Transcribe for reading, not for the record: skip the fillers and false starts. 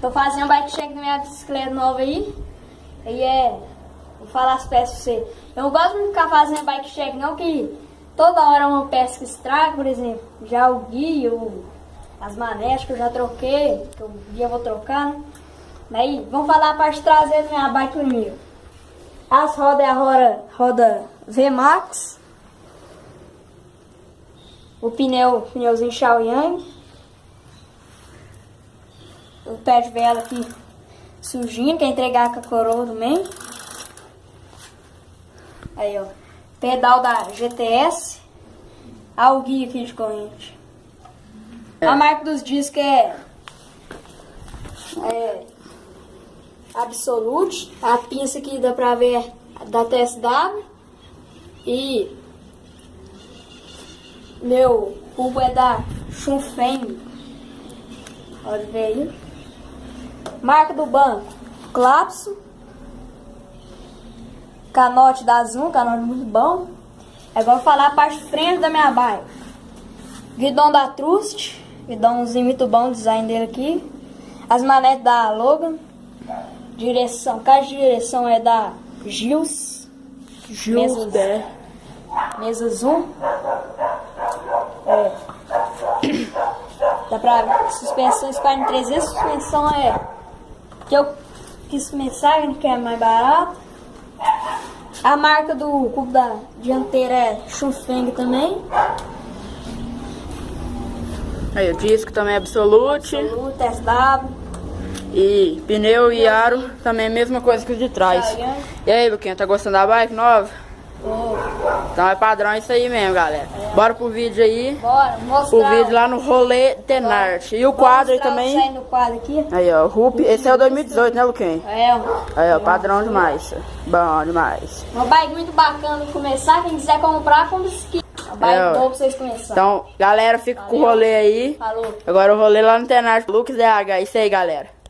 Tô fazendo bike check na minha bicicleta nova aí. Vou falar as peças pra você. Eu não gosto de ficar fazendo bike check não, que toda hora uma peça que estraga, por exemplo. Já o guio, as manetes que eu já troquei, que o guia eu vou trocar, né? Daí, vamos falar a parte traseira da minha bike primeiro. As rodas é a roda VMAX. O pneuzinho Shaoyang. O pé de vela aqui sujinho, quer entregar com a coroa também. Aí, ó. Pedal da GTS. O guia aqui de corrente. A marca dos discos é Absolute. A pinça aqui dá pra ver da TSW. E meu cubo é da Chunfeng. Pode ver aí. Marca do banco, Clapso. Canote da Zoom, canote muito bom. Agora vou falar a parte de frente da minha bike. Guidão da Trust, guidãozinho muito bom, o design dele aqui. As manetes da Logan. Caixa de direção é da Gills. Mesa Zoom. Dá pra ver. Suspensão Spine 300. Suspensão que eu quis começar, que é mais barato. A marca do cubo da dianteira é Chunfeng também. Aí o disco também é Absolute. SW. E pneu e aro também é a mesma coisa que o de trás. E aí, Luquinha, tá gostando da bike nova? Então é padrão isso aí mesmo, galera. Bora pro vídeo aí. Bora, mostrar. O vídeo lá no Rolê Tenart. E o quadro aí também. No quadro aqui. Aí, ó, Rup. Esse é o 2018, né, Luquinha? Aí, ó, padrão demais. Bom demais. Uma bike muito bacana de começar. Quem quiser comprar, compra esse aqui. Uma bike boa pra vocês começarem. Então, galera, fica com o rolê aí. Falou. Agora o rolê lá no Tenart. Lucas DH. Isso aí, galera.